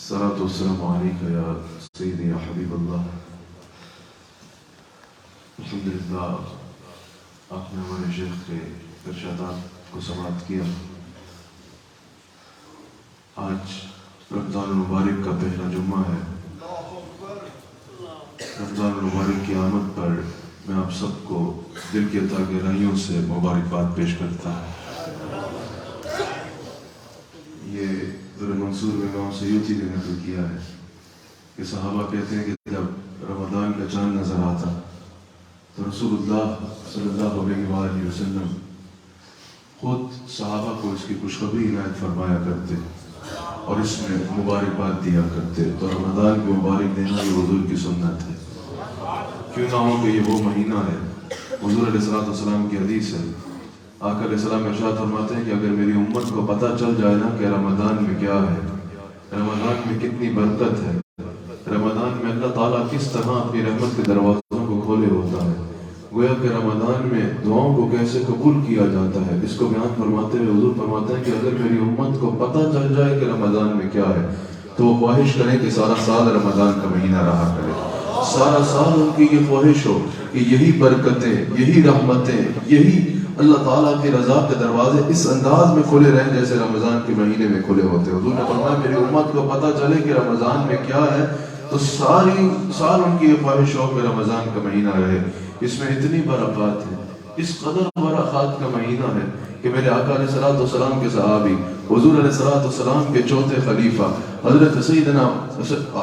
الصلاة والسلام عليك يا سيدي يا حبيب الله. الحمدللہ آپ نے ہمارے شیخ کے ارشادات کو سماعت کیا. آج رمضان المبارک کا پہلا جمعہ ہے. رمضان المبارک کی آمد پر میں آپ سب کو دل کی عطا گہرائیوں سے مبارکباد پیش کرتا ہوں. یہ در منصور میں امام سیوطی نے نقل کیا ہے کہ صحابہ کہتے ہیں کہ جب رمضان کا چاند نظر آتا تو رسول اللہ صلی اللہ علیہ وآلہ وسلم خود صحابہ کو اس کی خوشخبری عنایت فرمایا کرتے اور اس میں مبارکباد دیا کرتے. تو رمضان کو مبارک دینا یہ حضور کی سنت ہے. کیوں نہ ہو کہ یہ وہ مہینہ ہے. حضور علیہ السلام کی حدیث ہے. آقا علیہ السلام ارشاد فرماتے ہیں کہ اگر میری امت کو پتہ چل جائے نا کہ رمضان میں کیا ہے, رمضان میں کتنی برکت ہے, رمضان میں اللہ تعالیٰ کس طرح اپنی رحمت کے دروازوں کو کھولے ہوتا ہے, گویا کہ رمضان میں دعاؤں کو کیسے قبول کیا جاتا ہے, اس کو بیان فرماتے ہوئے حضور فرماتے ہیں کہ اگر میری امت کو پتہ چل جائے کہ رمضان میں کیا ہے تو وہ خواہش کریں کہ سارا سال رمضان کا مہینہ رہا کرے. سارا سال ان کی یہ خواہش ہو کہ یہی برکتیں, یہی رحمتیں, یہی اللہ تعالیٰ کی رضا کے دروازے اس انداز میں کھلے رہیں جیسے رمضان کے مہینے میں کھلے ہوتے. حضور نے فرمایا میری امت کو پتہ چلے کہ رمضان میں کیا ہے تو ساری سال ان کی یہ خواہش ہو کہ رمضان کا مہینہ رہے. اس میں اتنی برکات ہے, اس قدر برکات کا مہینہ ہے کہ میرے آقا علیہ السلام کے صحابی حضور علیہ السلام کے چوتھے خلیفہ حضرت سیدنا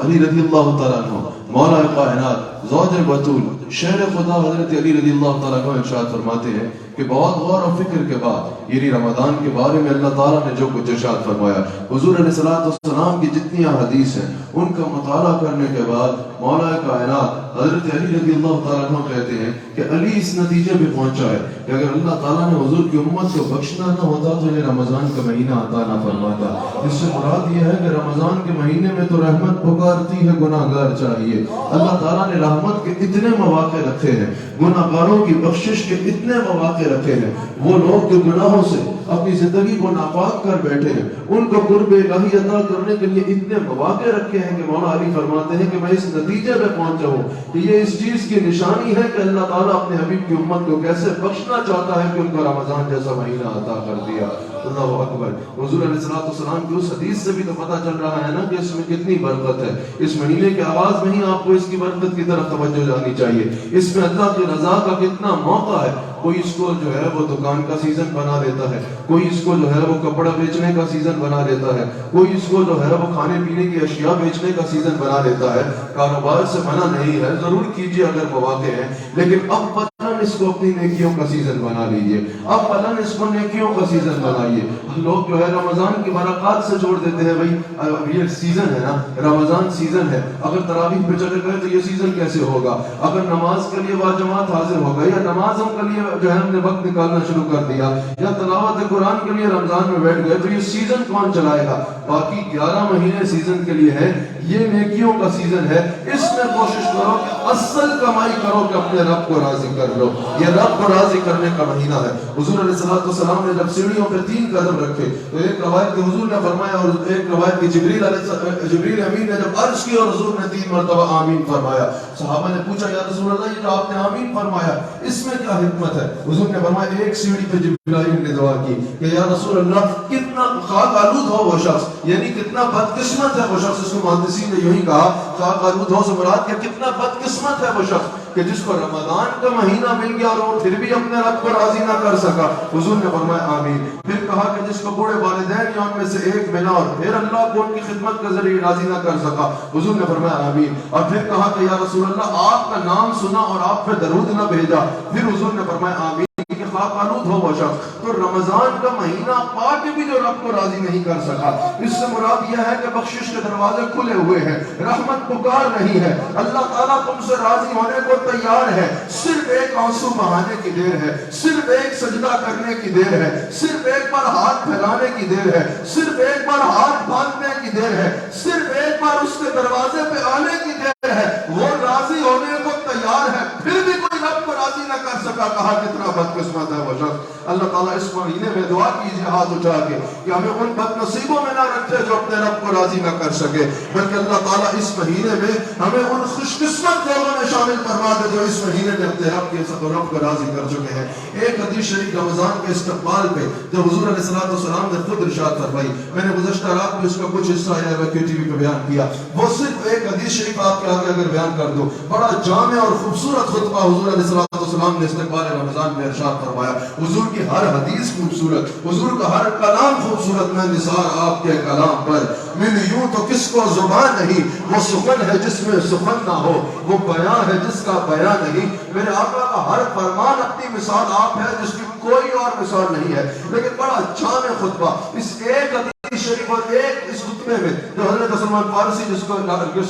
علی رضی اللہ تعالیٰ عنہ مولا کائنات زوج البتول شہر خدا حضرت علی رضی اللہ تعالیٰ عنہ ارشاد فرماتے ہیں کہ بہت غور و فکر کے بعد یعنی رمضان کے بارے میں اللہ تعالیٰ نے جو کچھ ارشاد فرمایا, حضور علیہ السلام کی جتنی احادیث ہیں ان کا مطالعہ کرنے کے بعد مولا کائنات حضرت علی رضی اللہ تعالیٰ عنہ کہتے ہیں کہ علی اس نتیجے پہ پہنچا ہے کہ اگر اللہ تعالیٰ نے حضور کی امت کو بخشنا نہ ہوتا تو انہیں رمضان کا مہینہ عطا نہ فرماتا. اس سے مراد یہ ہے کہ رمضان کے مہینے میں تو رحمت پکارتی ہے گناہگار چاہیے. اللہ تعالیٰ نے رحمت کے اتنے مواقع رکھے ہیں, گناہگاروں کی بخشش کے اتنے مواقع رکھے ہیں. وہ لوگ جو گناہوں سے اپنی زندگی کو ناپاک کر بیٹھے ہیں ان کو قرب الہی عطا کرنے کے لیے اتنے مواقع رکھے ہیں کہ مولا علی فرماتے ہیں کہ میں اس نتیجے پہ پہنچا ہوں کہ یہ اس چیز کی نشانی ہے کہ اللہ تعالیٰ اپنے حبیب کی امت کو کیسے بخشنا چاہتا ہے کہ ان کو رمضان جیسا مہینہ عطا کر دیا. اللہ اکبر. حضور علیہ السلام کی اس حدیث سے بھی تو پتہ چل رہا ہے نا کہ اس میں کتنی برکت ہے. اس مہینے کے آغاز میں ہی آپ کو اس کی برکت کی طرف توجہ جانی چاہیے. اس میں اللہ کی رضا کا کتنا موقع ہے. کوئی اس کو جو ہے وہ دکان کا سیزن بنا دیتا ہے, کوئی اس کو جو ہے وہ کپڑا بیچنے کا سیزن بنا دیتا ہے, کوئی اس کو جو ہے وہ کھانے پینے کی اشیاء بیچنے کا سیزن بنا دیتا ہے. کاروبار سے منع نہیں ہے, ضرور کیجئے اگر مواقع ہیں, لیکن اب فلاً اس کو اپنی نیکیوں کا سیزن بنا لیجئے, اب فلاً اس کو نیکیوں کا سیزن بنائیے. لوگ جو ہے رمضان کی برکات سے چھوڑ دیتے ہیں. بھائی یہ سیزن ہے نا, رمضان سیزن ہے, اگر تراویح پہ چلے گئے تو یہ سیزن کیسے ہوگا, اگر نماز کے لیے باجماعت حاضر ہو گئے یا نماز ہم کے لیے جو ہے ہم نے وقت نکالنا شروع کر دیا یا تلاوت قرآن کے لیے رمضان میں بیٹھ گئے تو یہ سیزن کون چلائے گا. باقی 11 مہینے سیزن کے لیے ہے, یہ نیکیوں کا سیزن ہے. اس میں کوشش کرو کہ اصل کمائی کرو کہ اپنے رب کو راضی کر لو. یہ رب کو راضی کرنے کا مہینہ ہے. حضور علیہ السلام نے جب سیڑھیوں پہ 3 قدم رکھے تو ایک روایت کے حضور نے فرمایا اور ایک روایت کی جبریل امین نے جب عرض کی اور حضور نے 3 مرتبہ آمین فرمایا. صحابہ نے پوچھا یا رسول اللہ یہ جو آپ نے آمین فرمایا اس میں کیا حکمت ہے. حضور نے فرمایا ایک سیڑھی پہ جبرائیل نے دعا کی کہ یا رسول اللہ کتنا خاک آلود ہو وہ شخص, یعنی کتنا بدقسمت ہے وہ شخص. اس کو محدثین نے یوں ہی کہا خاک آلود ہو سے مراد کہ کتنا بدقسمت ہے وہ شخص کہ جس کو رمضان کا مہینہ مل گیا اور وہ پھر بھی اپنے رب کو راضی نہ کر سکا. حضور نے فرمایا آمین. پھر کہا کہ جس کو بوڑھے والدین یا ان میں سے ایک ملا اور پھر اللہ کو ان کی خدمت کے ذریعے راضی نہ کر سکا. حضور نے فرمایا آمین. اور پھر کہا کہ یا رسول اللہ آپ کا نام سنا اور آپ پہ درود نہ بھیجا. پھر حضور نے فرمایا آمین کہ خاک آلود ہو وہ شخص. تو رمضان کا مہینہ پا کے بھی جو رب کو راضی نہیں کر سکا, اس سے مراد یہ ہے کہ بخشش کے دروازے کھلے ہوئے ہیں, رحمت پکار رہی ہے, اللہ تعالیٰ تم سے راضی ہونے کو تیار ہے. صرف ایک آنسو بہانے کی دیر ہے, صرف ایک سجدہ کرنے کی دیر ہے, صرف ایک بار ہاتھ پھیلانے کی دیر ہے, صرف ایک بار ہاتھ باندھنے کی دیر ہے, صرف ایک بار اس کے دروازے پہ آنے کی دیر ہے. وہ راضی ہونے کو تیار ہے, پھر بھی کوئی رب کو راضی نہ کر سکا. کہا کتنا بدقسمت ہے وہ شخص. اللہ تعالیٰ اس مہینے میں دعا کیجیے ہاتھ اٹھا کے کہ ہمیں ان بد نصیبوں میں نہ رکھے جو اپنے رب کو راضی نہ کر سکے، بلکہ اللہ تعالیٰ اس مہینے میں ہمیں ان خوش قسمت لوگوں میں شامل فرما دے جو اس مہینے میں اپنے رب کو راضی کر چکے ہیں۔ ایک حدیث شریف رمضان کے استقبال پہ جو حضور علیہ السلام نے خود ارشاد فرمائی، میں نے گزشتہ رات میں اس کا کچھ حصہ ٹی وی پہ بیان کیا، وہ صرف ایک حدیث شریف آپ کے آگے اگر بیان کر دو، بڑا جامع اور خوبصورت خطبہ حضور علیہ السلام نے استقبال رمضان میں ارشاد فرمایا۔ حضور کی ہر حدیث خوبصورت، حضور کا ہر کلام خوبصورت، میں نثار آپ کے کلام پر من یوں تو کس کو زبان نہیں، وہ سخن ہے جس میں سخن نہ ہو، وہ بیان ہے جس کا بیان نہیں۔ میرے آقا کا ہر فرمان اپنی مثال آپ ہے جس کی کوئی اور مثال نہیں ہے، لیکن بڑا جامع خطبہ، اس ایک حدیث شریف اور ایک اس خطبے میں جو حضرت سلمان فارسی جس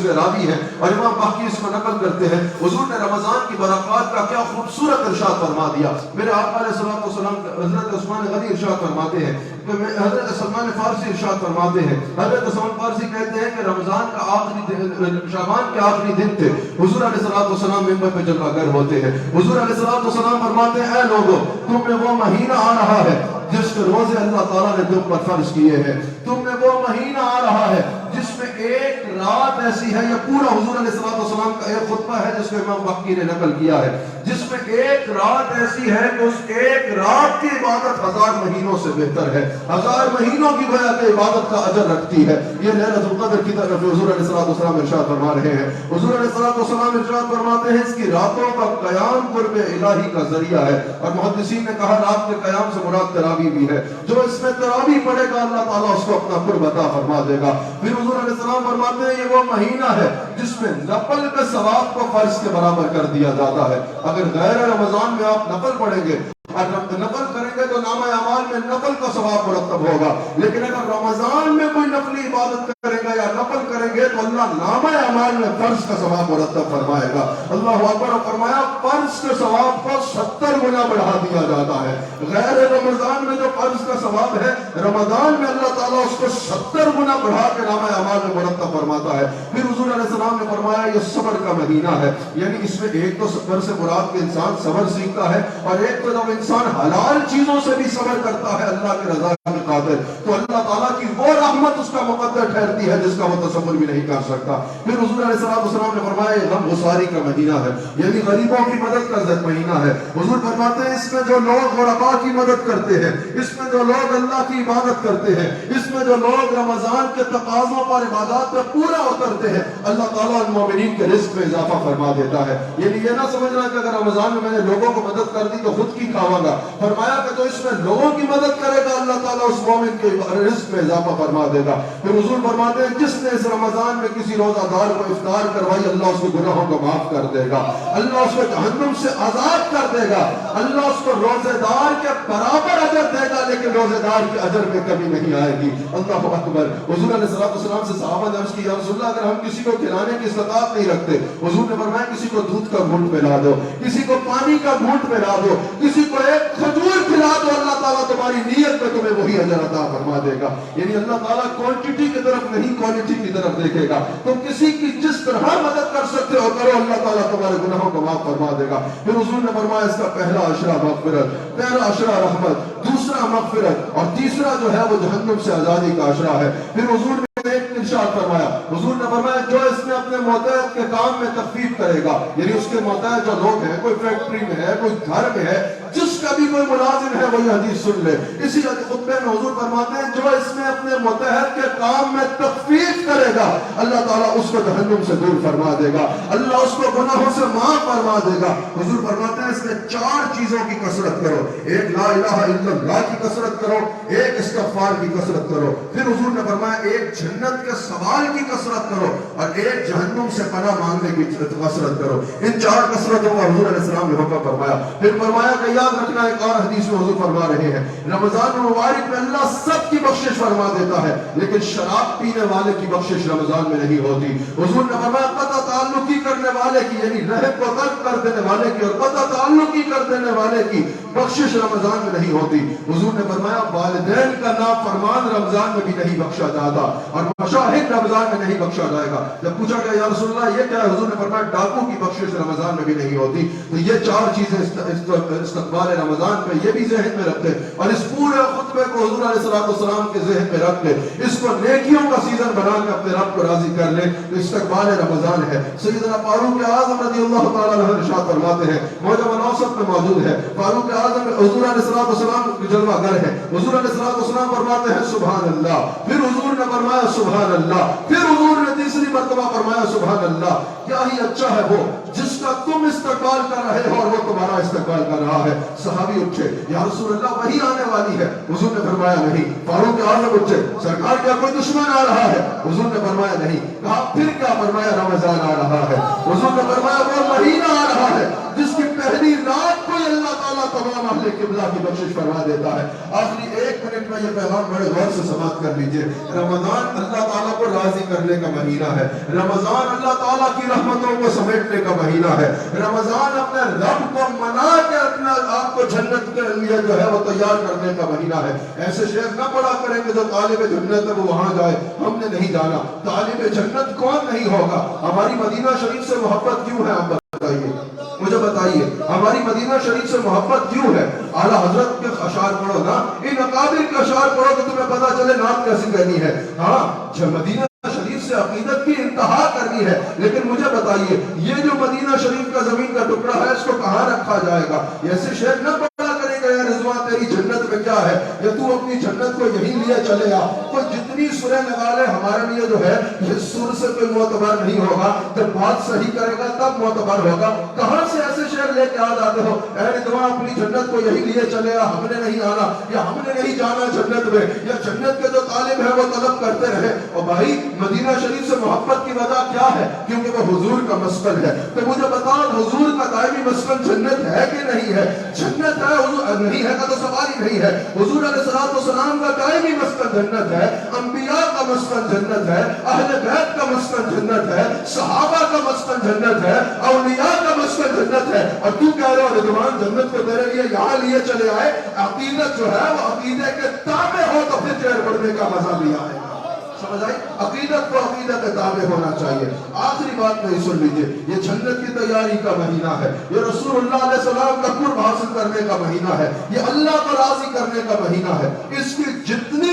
کے راوی ہے اور امام باقی اس کو نقل کرتے ہیں، حضور نے رمضان کی برکات کا کیا خوبصورت ارشاد فرما دیا۔ میرے آقا علیہ السلام حضرت عثمان غنی ارشاد فرماتے ہیں، حضرت سلمان فارسی ارشاد فرماتے ہیں، حضرت سلمان فارسی کہتے ہیں کہ رمضان کا شعبان کے آخری دن تھے، حضور علیہ السلام منبر پہ جلوہ گر ہوتے ہیں، حضور علیہ السلام فرماتے ہیں اے لوگو تم میں وہ مہینہ آ رہا ہے جس کے روزے اللہ تعالیٰ نے تم پر فرض کیے ہیں، تم میں وہ مہینہ آ رہا ہے جس میں ایک رات ایسی ہے، یہ پورا حضور علیہ السلام کا ایک خطبہ ہے جس کو امام باقی نے نقل کیا ہے، جس میں ایک رات ایسی ہے کہ اس ایک رات کی عبادت 1000 مہینوں سے بہتر ہے، 1000 مہینوں کی گویا کہ عبادت کا اجر رکھتی ہے۔ یہ لیلۃ القدر کی طرف حضور علیہ السلام ارشاد فرما رہے ہیں۔ حضور علیہ السلام ارشاد فرماتے ہیں اس کی راتوں کا قیام قرب الہی کا ذریعہ ہے، اور محدثین نے کہا رات کے قیام سے مراد تراویح بھی ہے، جو اس میں تراویح پڑھے گا اللہ تعالیٰ اس کو اپنا قرب عطا فرما دے گا۔ پھر حضور علیہ السلام فرماتے ہیں یہ وہ مہینہ ہے جس میں نفل کے ثواب کو فرض کے برابر کر دیا جاتا ہے۔ اگر غیر رمضان میں آپ نفل پڑھیں گے اور نفل کریں گے تو نامہ اعمال میں نفل کا ثواب مرتب ہوگا، لیکن اگر رمضان میں کوئی نفلی عبادت کریں گے یا نفل کریں گے تو اللہ نامہ اعمال میں فرض کا ثواب مرتب فرمائے گا۔ اللہ اکبر، فرمایا فرض کے ثواب کو 70 گنا بڑھا دیا جاتا ہے۔ غیر رمضان میں جو فرض کا ثواب ہے، رمضان میں اللہ تعالیٰ اس کو 70 گنا بڑھا کے نامہ اعمال میں مرتب فرماتا ہے۔ پھر حضور علیہ السلام نے فرمایا یہ صبر کا مہینہ ہے، یعنی اس میں ایک تو صبر سے مراد کہ انسان صبر سیکھتا ہے، اور ایک تو جب انسان حلال چیزوں سے بھی صبر کرتا ہے اللہ کی رضا کی خاطر تو اللہ تعالیٰ کی وہ رحمت اس کا مقدر ٹھہرتی ہے جس کا وہ تصور بھی نہیں کر سکتا۔ پھر حضور علیہ السلام نے فرمایا یہ غم گساری کا مہینہ ہے، یعنی غریبوں کی مدد کا مہینہ ہے۔ حضور فرماتے ہیں اس میں جو لوگ غرباء کی مدد کرتے ہیں، اس میں جو لوگ اللہ کی عبادت کرتے ہیں، اس میں جو لوگ رمضان کے تقاضوں پر عبادات پہ پورا اترتے ہیں، اللہ تعالیٰ ان مومنین کے رزق میں اضافہ فرما دیتا ہے۔ یعنی یہ نہ سمجھنا کہ اگر رمضان میں نے لوگوں کو مدد کر دی تو خود کی کھاواں گا، فرمایا کہ جو اس میں لوگوں کی مدد کرے گا اللہ تعالیٰ اس مومن کے رزق میں اضافہ فرما دے گا۔ پھر حضور فرماتے ہیں جس نے اس رمضان میں کسی روزہ دار کو افطار کروائی اللہ اس کے گناہوں کو معاف کر دے گا، اللہ اس کو جہنم سے آزاد کر دے گا، اللہ اس کو روزے دار کے برابر اجر دے گا، لیکن روزے دار کے اجر میں کمی نہیں آئے گی۔ اللہ اکبر۔ حضور علیہ السلام سے صحابہ نے عرض کی یا رسول اللہ اگر ہم کسی کو کھلانے کی استطاعت نہیں رکھتے، حضور نے فرمایا کسی کو دودھ کا گھونٹ پلا دو، کسی کو پانی کا گھونٹ پلا دو، کسی کو ایک کھجور کھلا دو، اللہ تعالیٰ تمہاری نیت میں تمہیں وہی اجر عطا فرما دے گا۔ یعنی اللہ تعالیٰ کوانٹٹی کی طرف نہیں کوالٹی کی طرف دیکھے گا۔ تم کسی کی جس طرح مدد کر سکتے ہو کرو، اللہ تعالیٰ تمہارے گناہوں کو معاف فرما دے گا۔ پھر حضور نے فرمایا اس کا پہلا عشرہ مغفرت، پہلا عشرہ رحمت، دوسرا مغفرت، اور تیسرا جو ہے وہ جہنم سے آزادی کا عشرہ ہے۔ پھر حضور نے ایک ارشاد فرمایا، حضور نے فرمایا جو اس میں اپنے ماتحت کے کام میں تخفیف کرے گا، یعنی اس کے ماتحت جو لوگ ہیں، کوئی فیکٹری میں ہے، کوئی گھر میں ہے، جس کا بھی کوئی ملازم ہے وہ یہ حدیث سن لے۔ اسی خطبے میں حضور فرماتے ہیں جو اس میں اپنے ماتحت کے کام میں تخفیف کرے گا اللہ تعالیٰ اس کو جہنم سے دور فرما دے گا، اللہ اس کو گناہوں سے معاف فرما دے گا۔ حضور فرماتے ہیں اس میں 4 چیزوں کی کثرت کرو، ایک لا الہ الا اللہ کی کثرت کرو، ایک استغفار کی کثرت کرو، پھر حضور نے فرمایا ایک جنت کے سوال کی کثرت کرو، اور ایک جہنم سے پناہ مانگنے کی کثرت کرو۔ ان 4 کثرتوں کا حضور علیہ السلام نے حکم فرمایا۔ پھر فرمایا کہ یاد رکھنا، ایک اور حدیث میں حضور فرما رہے ہیں رمضان المبارک میں اللہ سب کی بخشش فرما دیتا ہے، لیکن شراب پینے والے کی بخشش رمضان میں نہیں ہوتی۔ حضور نے فرمایا قطع تعلقی کا کرنے والے کی یعنی رحم کو ترک کر دینے والے کی اور قطع تعلقی کر دینے والے کی بخشش رمضان میں نہیں ہوتی. حضور نے فرمایا والدین کا نافرمان رمضان میں بھی نہیں بخشا جاتا اور مشاہد رمضان میں نہیں بخشا جائے گا. جب پوچھا گیا یا رسول اللہ یہ کیا ہے؟ حضور نے فرمایا ڈاکو کی بخشش رمضان میں بھی نہیں ہوتی. تو یہ چار چیزیں استقبال رمضان پہ یہ بھی ذہن میں رکھتے اور اس پورے خطبے کو حضور علیہ السلام کے ذہن میں رکھ لے, اس کو نیکیوں کا سیزن بنا کے اپنے رب کو راضی کر لے تو استقبال رمضان ہے. سیدنا فاروق اعظم رضی اللہ تعالیٰ عنہ ارشاد فرماتے ہیں, موجب مناصب میں موجود ہے, فاروق اعظم حضور علیہ السلام کی جلوہ گر ہے. حضور علیہ السلام فرماتے ہیں سبحان اللہ, پھر حضور نے فرمایا سبحان اللہ, پھر حضور نے تیسری مرتبہ فرمایا سبحان اللہ. کیا ہی اچھا ہے وہ جس کا تم استقبال کر رہے ہو اور وہ تمہارا استقبال کر رہا ہے. صحابی اٹھے, یا رسول اللہ وہی آنے والی ہے. حضور نے فرمایا نہیں. فاروق اعظم اٹھے, سرکار کیا کوئی دشمن آ رہا ہے؟ حضور نے فرمایا نہیں. کہا پھر کیا؟ فرمایا رمضان آ رہا ہے. حضور نے فرمایا وہ مہینہ آ رہا ہے جس کی پہلی رات کو اللہ تعالیٰ تمام اہل قبلہ کی بخشش فرما دیتا ہے. آخری 1 منٹ میں یہ پیغام بڑے غور سے سماعت کر لیجئے. رمضان اللہ تعالیٰ کو راضی کرنے کا مہینہ ہے. رمضان اللہ تعالیٰ کی رحمتوں کو سمیٹنے کا مہینہ ہے. رمضان اپنے رب کو منا کے اپنا آپ کو جنت کے لیے جو ہے وہ تیار کرنے کا مہینہ ہے. ایسے شعر نہ پڑا کریں کہ جو طالب جنت ہے وہ وہاں جائے, ہم نے نہیں جانا. طالب جنت کون نہیں ہوگا؟ ہماری مدینہ شریف سے محبت کیوں ہے آپ بتائیے, مجھے بتائیے ہماری مدینہ شریف سے محبت کیوں ہے؟ اعلیٰ حضرت کے اشعار پڑھو نا, ان اکابر کے اشعار پڑھو تو تمہیں پتا چلے نعت کیسی کہنی ہے. ہاں جب مدینہ شریف سے عقیدت کی انتہا کرنی ہے, لیکن مجھے بتائیے یہ جو مدینہ شریف کا زمین کا ٹکڑا ہے اس کو کہاں رکھا جائے گا؟ ایسے شعر نہ پڑھا کرے گا یا رضوان تیری جنت میں کیا ہے, یا تو اپنی جنت کو یہی لیے چلے آ. کوئی جتنی سریں لگا لے ہمارے لیے جو ہے یہ سر سے کوئی معتبر نہیں ہوگا. جب بات صحیح کرے گا تب معتبر ہوگا. کہاں سے ایسے شعر لے کے آ جاتے ہو؟ اے رضوان اپنی جنت کو یہی لیے چلے آ, ہم نے نہیں آنا یا ہم نے نہیں جانا جنت میں, یا جنت کے جو طالب ہیں وہ طلب کرتے رہے. اور بھائی مدینہ شریف سے محبت کی وجہ کیا ہے؟ کیونکہ وہ حضور کا مسکن ہے. تو مجھے بتاؤ حضور کا دائمی مسکن جنت ہے کہ نہیں ہے؟ جنت ہے. حضور نہیں ہے کا تو سوال ہی نہیں ہے. حضور علیہ السلام کا دائمی مسکن جنت ہے, انبیاء کا مسکن جنت ہے, اہل بیت کا مسکن جنت ہے, صحابہ کا مسکن جنت ہے, اولیاء کا مسکن جنت ہے. اور تو کہہ رہے ہو رضوان جنت کو تیرے لیے یہاں لیے چلے آئے. عقیدت جو ہے وہ عقیدے کے تابع ہو تو پھر چہر پڑھنے کا مزہ بھی آئے گا. سمجھ آئی؟ عقیدت کو عقیدت تابع ہونا چاہیے. آخری بات میں سن لیجئے, یہ جنت کی تیاری کا مہینہ ہے, یہ رسول اللہ علیہ السلام کا قرب حاصل کرنے کا مہینہ ہے, یہ اللہ کو راضی کرنے کا مہینہ ہے. اس کی جتنے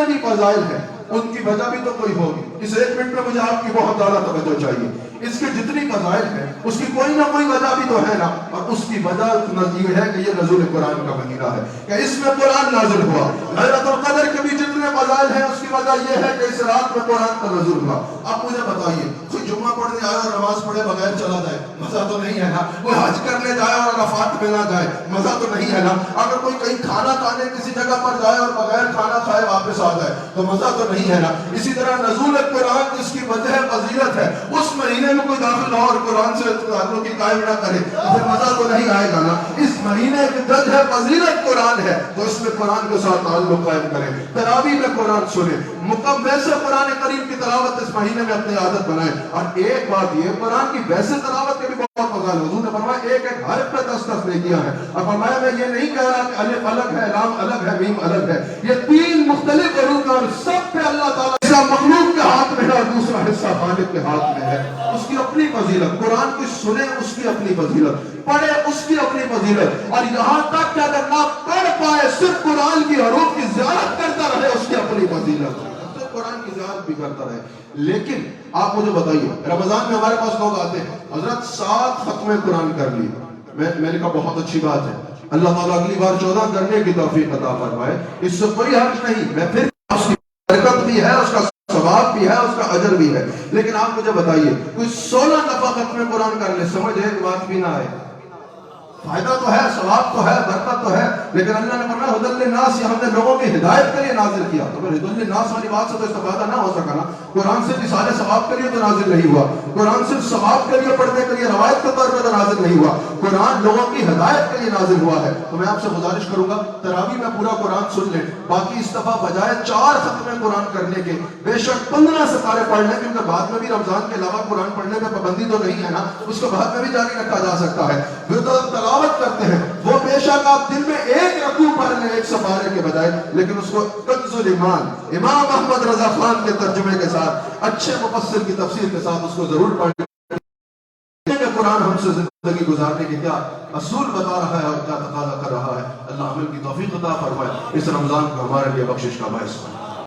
بھی فضائل ہیں ان کی وجہ بھی تو کوئی ہوگی. اس 1 منٹ میں مجھے آپ کی بہت زیادہ توجہ چاہیے. اس کی جتنی فضائل ہیں اس کی کوئی نہ کوئی وجہ بھی تو ہے نا, اور اس کی وجہ یہ ہے کہ یہ نزول قرآن کا مہینہ ہے, کہ اس میں قرآن نازل ہوا. لیلۃ القدر کے بھی جتنے فضائل ہیں اس کی وجہ یہ ہے کہ اس رات میں قرآن کا نزول ہوا. اب مجھے بتائیے کوئی جمعہ پڑھنے آئے اور نماز پڑھے بغیر چلا جائے, مزہ تو نہیں ہے نا. کوئی حج کرنے جائے اور عرفات پہ نہ جائے, مزہ تو نہیں ہے نا. اگر کوئی کہیں کھانا کھانے کسی جگہ پر جائے اور بغیر کھانا کھائے واپس آ جائے تو مزہ تو نہیں ہے نا. اسی طرح نزول قرآن جس کی وجہ فضیلت ہے, اس مہینے میں کوئی داخل ہو اور قرآن سے تعلق قائم نہ کرے تو پھر مزہ تو نہیں آئے گا نا. اس مہینے کی جج ہے فضیلت قرآن ہے, تو اس میں قرآن کے ساتھ تعلق قائم کریں, تراویح میں قرآن سنیں, مکمل سے قرآن کریم کی تلاوت اس مہینے میں اپنی عادت بنائیں. اور ایک بات یہ, قرآن کی ویسے تلاوت کے بھی بہت فضائل. حضور نے فرمایا ایک ایک حرف پہ 10 نیکیاں ہیں. اور فرمایا میں یہ نہیں کہہ رہا کہ الف الگ ہے, لام الگ ہے, میم الگ ہے. یہ 3 مختلف حروف ہیں اور سب پہ اللہ تعالیٰ مخلوق کے ہاتھ میں ہے اور دوسرا حصہ خالق کے ہاتھ میں ہے. اس کی اپنی فضیلت, قرآن کی سنے اس کی اپنی فضیلت, پڑھے اس کی اپنی فضیلت, اور یہاں تک کہ اگر نہ پڑھ پائے صرف قرآن کی حروف کی زیارت کرتا رہے اس کی اپنی فضیلت, تو قرآن کی زیارت بھی کرتا رہے. لیکن آپ مجھے بتائیے رمضان میں ہمارے پاس لوگ آتے ہیں, حضرت 7 ختم قرآن کر لی. میں نے کہا بہت اچھی بات ہے, اللہ تعالیٰ اگلی بار 14 کرنے کی توفیق عطا فرمائے, اس سے کوئی حرج نہیں. میں پھر اس کی برکت بھی ہے, اس کا ثواب بھی ہے, اس کا اجر بھی ہے. لیکن آپ مجھے بتائیے کوئی 16 دفعہ ختم قرآن کر لے, سمجھ ایک بات بھی نہ آئے, فائدہ تو ہے، ثواب تو ہے، برکت تو ہے، لیکن اللہ نے فرمایا ہدی للناس، یہ ہم نے لوگوں کی ہدایت کے لیے نازل کیا. تو پھر ہدی للناس والی بات سے تو استفادہ نہ ہو سکا نا. قرآن صرف اصالہ ثواب کے لیے تو نازل نہیں ہوا، قرآن صرف ثواب کے لیے پڑھنے کے لیے روایت کے طور پہ تو نازل نہیں ہوا، قرآن لوگوں کی ہدایت کے لیے نازل ہوا ہے. تو میں آپ سے گزارش کروں گا تراویح میں پورا قرآن سن لیں، باقی اس دفعہ بجائے 4 ختم قرآن کرنے کے بے شک 15 سپارے پڑھ لیں، کیونکہ بعد میں بھی رمضان کے علاوہ قرآن پڑھنے میں پابندی تو نہیں ہے نا، اس کو بعد میں بھی جاری رکھا جا سکتا ہے. پھر تو تلاوت کرتے ہیں وہ بے شک آپ دن میں ایک رکوع پڑھ لیں 1 سپارے کے بجائے، لیکن اس کو کنز الایمان امام احمد رضا خان کے ترجمے کے ساتھ اچھے مفسر کی تفسیر کے ساتھ اس کو ضرور پڑھ لیں کہ قرآن ہم سے زندگی گزارنے کے کیا اصول بتا رہا ہے اور کیا تقاضا کر رہا ہے. اللہ عمل کی توفیق عطا فرمائے، اس رمضان کو ہمارے لیے بخشش کا باعث بنائے.